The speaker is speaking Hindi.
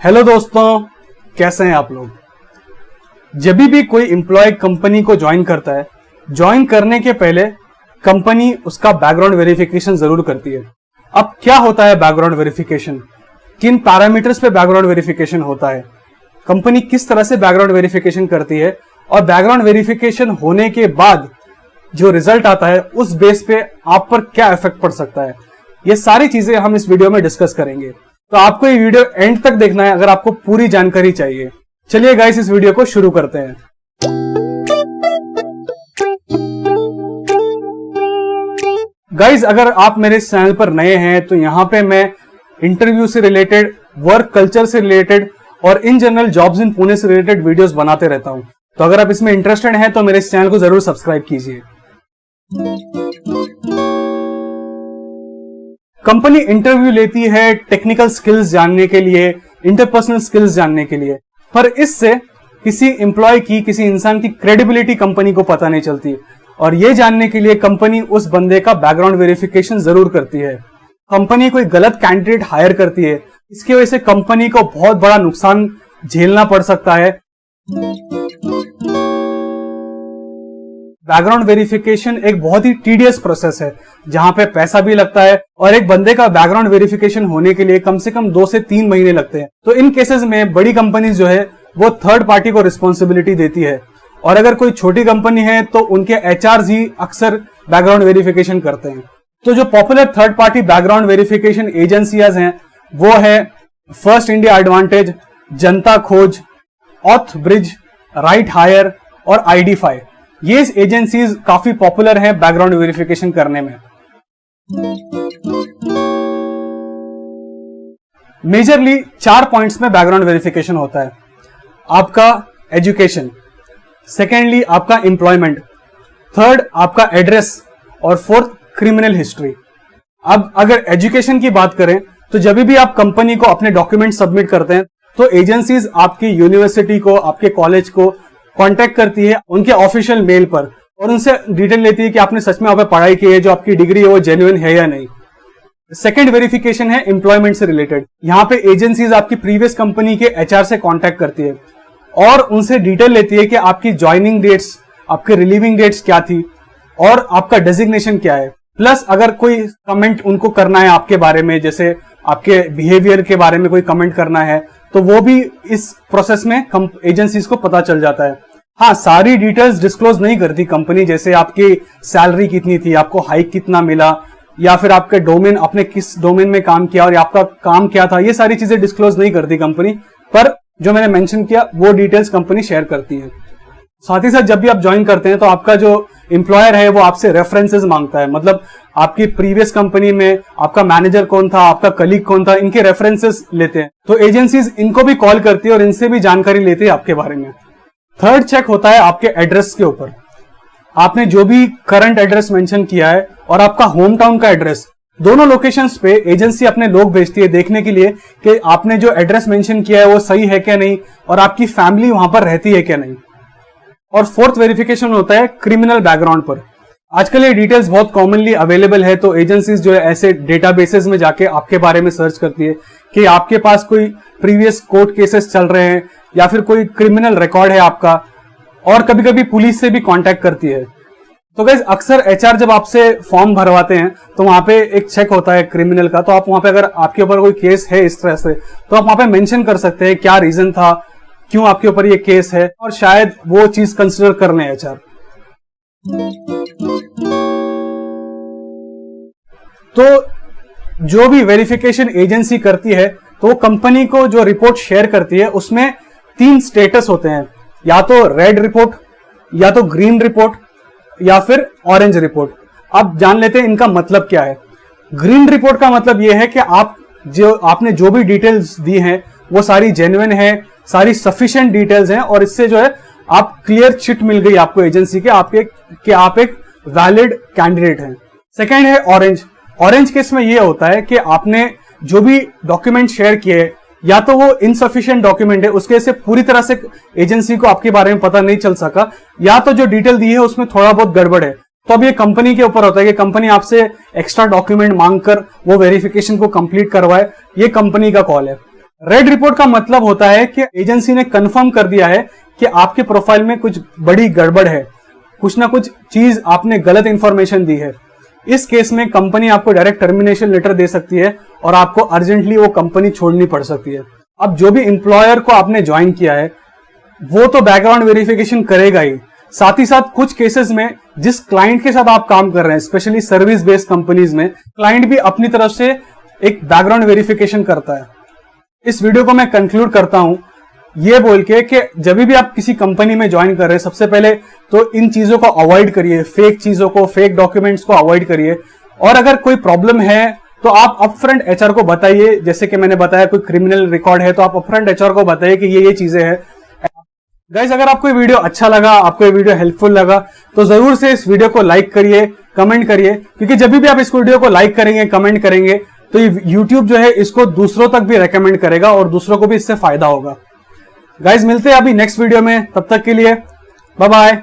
हेलो दोस्तों, कैसे हैं आप लोग। जब भी कोई एम्प्लॉय कंपनी को ज्वाइन करता है, ज्वाइन करने के पहले कंपनी उसका बैकग्राउंड वेरिफिकेशन जरूर करती है। अब क्या होता है बैकग्राउंड वेरिफिकेशन, किन पैरामीटर्स पे बैकग्राउंड वेरिफिकेशन होता है, कंपनी किस तरह से बैकग्राउंड वेरिफिकेशन करती है और बैकग्राउंड वेरिफिकेशन होने के बाद जो रिजल्ट आता है उस बेस पे आप पर क्या इफेक्ट पड़ सकता है, ये सारी चीजें हम इस वीडियो में डिस्कस करेंगे। तो आपको ये वीडियो एंड तक देखना है अगर आपको पूरी जानकारी चाहिए। चलिए गाइस, इस वीडियो को शुरू करते हैं। गाइस, अगर आप मेरे इस चैनल पर नए हैं तो यहाँ पे मैं इंटरव्यू से रिलेटेड, वर्क कल्चर से रिलेटेड और in general jobs in Pune से रिलेटेड वीडियोस बनाते रहता हूं। तो अगर आप इसमें इंटरेस्टेड हैं तो मेरे इस चैनल को जरूर सब्सक्राइब कीजिए। कंपनी इंटरव्यू लेती है टेक्निकल स्किल्स जानने के लिए, इंटरपर्सनल स्किल्स जानने के लिए, पर इससे किसी एम्प्लॉय की, किसी इंसान की क्रेडिबिलिटी कंपनी को पता नहीं चलती। और यह जानने के लिए कंपनी उस बंदे का बैकग्राउंड वेरिफिकेशन जरूर करती है। कंपनी कोई गलत कैंडिडेट हायर करती है, इसकी वजह से कंपनी को बहुत बड़ा नुकसान झेलना पड़ सकता है। बैकग्राउंड वेरिफिकेशन एक बहुत ही टीडियस प्रोसेस है जहां पे पैसा भी लगता है और एक बंदे का बैकग्राउंड वेरिफिकेशन होने के लिए कम से कम 2 से 3 महीने लगते हैं। तो इन केसेस में बड़ी कंपनी जो है वो थर्ड पार्टी को रिस्पॉन्सिबिलिटी देती है, और अगर कोई छोटी कंपनी है तो उनके एचआर ही अक्सर बैकग्राउंड वेरिफिकेशन करते हैं। तो जो popular third party background verification agencies हैं वो है फर्स्ट इंडिया एडवांटेज, जनता खोज, ऑथ ब्रिज, राइट हायर और ID5। ये एजेंसीज काफी पॉपुलर हैं बैकग्राउंड वेरिफिकेशन करने में। मेजरली 4 पॉइंट्स में बैकग्राउंड वेरिफिकेशन होता है। आपका एजुकेशन, सेकेंडली आपका एम्प्लॉयमेंट, थर्ड आपका एड्रेस और फोर्थ क्रिमिनल हिस्ट्री। अब अगर एजुकेशन की बात करें तो जब भी आप कंपनी को अपने डॉक्यूमेंट सबमिट करते हैं तो एजेंसीज आपकी यूनिवर्सिटी को, आपके कॉलेज को कांटेक्ट करती है उनके ऑफिशियल मेल पर और उनसे डिटेल लेती है कि आपने सच में वहां पे पढ़ाई की है, जो आपकी डिग्री है वो जेन्युइन है या नहीं। सेकंड वेरिफिकेशन है एम्प्लॉयमेंट से रिलेटेड। यहाँ पे एजेंसीज आपकी प्रीवियस कंपनी के एचआर से कांटेक्ट करती है और उनसे डिटेल लेती है कि आपकी ज्वाइनिंग डेट्स, आपके रिलीविंग डेट्स क्या थी और आपका डेजिग्नेशन क्या है। प्लस अगर कोई कमेंट उनको करना है आपके बारे में, जैसे आपके बिहेवियर के बारे में कोई कमेंट करना है, तो वो भी इस प्रोसेस में एजेंसीज को पता चल जाता है। हाँ, सारी डिटेल्स डिस्क्लोज नहीं करती कंपनी, जैसे आपकी सैलरी कितनी थी, आपको हाइक कितना मिला, या फिर आपके डोमेन, आपने किस डोमेन में काम किया और आपका काम क्या था, ये सारी चीजें डिस्क्लोज नहीं करती कंपनी। पर जो मैंने मेंशन किया वो डिटेल्स कंपनी शेयर करती है। साथ ही साथ जब भी आप ज्वाइन करते हैं तो आपका जो एम्प्लॉयर है वो आपसे रेफरेंसेस मांगता है, मतलब आपकी प्रीवियस कंपनी में आपका मैनेजर कौन था, आपका कलीग कौन था, इनके रेफरेंसेस लेते हैं। तो एजेंसीज इनको भी कॉल करती है और इनसे भी जानकारी लेती है आपके बारे में। थर्ड चेक होता है आपके एड्रेस के ऊपर। आपने जो भी करंट एड्रेस मेंशन किया है और आपका होम टाउन का एड्रेस, दोनों लोकेशंस पे एजेंसी अपने लोग भेजती है देखने के लिए कि आपने जो एड्रेस मेंशन किया है वो सही है क्या नहीं और आपकी फैमिली वहां पर रहती है क्या नहीं। और फोर्थ वेरिफिकेशन होता है क्रिमिनल बैकग्राउंड पर। आजकल ये डिटेल्स बहुत कॉमनली अवेलेबल है, तो एजेंसीज जो है ऐसे डेटाबेसेस में जाके आपके बारे में सर्च करती है कि आपके पास कोई प्रीवियस कोर्ट केसेस चल रहे हैं या फिर कोई क्रिमिनल रिकॉर्ड है आपका, और कभी कभी पुलिस से भी कांटेक्ट करती है। तो गाइस, अक्सर एचआर जब आपसे फॉर्म भरवाते हैं तो वहां पे एक चेक होता है क्रिमिनल का, तो आप वहां पे अगर आपके ऊपर कोई केस है इस तरह से तो आप वहां पे मेंशन कर सकते हैं क्या रीजन था, क्यों आपके ऊपर ये केस है, और शायद वो चीज कंसिडर कर लें एचआर। तो जो भी वेरिफिकेशन एजेंसी करती है तो वो कंपनी को जो रिपोर्ट शेयर करती है उसमें 3 स्टेटस होते हैं, या तो रेड रिपोर्ट, या तो ग्रीन रिपोर्ट, या फिर ऑरेंज रिपोर्ट। अब जान लेते हैं इनका मतलब क्या है। ग्रीन रिपोर्ट का मतलब यह है कि आपने जो भी डिटेल्स दी हैं वो सारी जेन्युइन है, सारी सफिशिएंट डिटेल्स हैं और इससे जो है आप क्लियर चिट मिल गई आपको एजेंसी के आप एक वैलिड कैंडिडेट हैं। सेकेंड है ऑरेंज। ऑरेंज केस में यह होता है कि आपने जो भी डॉक्यूमेंट शेयर किए या तो वो इनसफिशिएंट डॉक्यूमेंट है, उसके से पूरी तरह से एजेंसी को आपके बारे में पता नहीं चल सका, या तो जो डिटेल दी है उसमें थोड़ा बहुत गड़बड़ है, तो अब ये कंपनी के ऊपर होता है कि कंपनी आपसे एक्स्ट्रा डॉक्यूमेंट मांगकर वो वेरिफिकेशन को कंप्लीट करवाए। ये कंपनी का कॉल है। रेड रिपोर्ट का मतलब होता है कि एजेंसी ने कंफर्म कर दिया है कि आपके प्रोफाइल में कुछ बड़ी गड़बड़ है, कुछ ना कुछ चीज आपने गलत इंफॉर्मेशन दी है। इस केस में कंपनी आपको डायरेक्ट टर्मिनेशन लेटर दे सकती है और आपको अर्जेंटली वो कंपनी छोड़नी पड़ सकती है। अब जो भी एम्प्लॉयर को आपने ज्वाइन किया है वो तो बैकग्राउंड वेरिफिकेशन करेगा ही, साथ ही साथ कुछ केसेस में जिस क्लाइंट के साथ आप काम कर रहे हैं, स्पेशली सर्विस बेस्ड कंपनीज में, क्लाइंट भी अपनी तरफ से एक बैकग्राउंड वेरिफिकेशन करता है। इस वीडियो को मैं कंक्लूड करता हूं ये बोल के कि जब भी आप किसी कंपनी में ज्वाइन कर रहे हैं, सबसे पहले तो इन चीजों को अवॉइड करिए, फेक चीजों को, फेक डॉक्यूमेंट्स को अवॉइड करिए। और अगर कोई प्रॉब्लम है तो आप अपफ्रंट एचआर को बताइए। जैसे कि मैंने बताया कोई क्रिमिनल रिकॉर्ड है तो आप अपफ्रंट एचआर को बताइए कि ये चीजें हैं। गाइस, अगर आपको ये वीडियो अच्छा लगा, आपको ये वीडियो हेल्पफुल लगा, तो जरूर से इस वीडियो को लाइक करिए, कमेंट करिए, क्योंकि जब भी आप इस वीडियो को लाइक करेंगे, कमेंट करेंगे, तो ये यूट्यूब जो है इसको दूसरों तक भी रेकमेंड करेगा और दूसरों को भी इससे फायदा होगा। गाइस, मिलते हैं अभी नेक्स्ट वीडियो में, तब तक के लिए बाय बाय।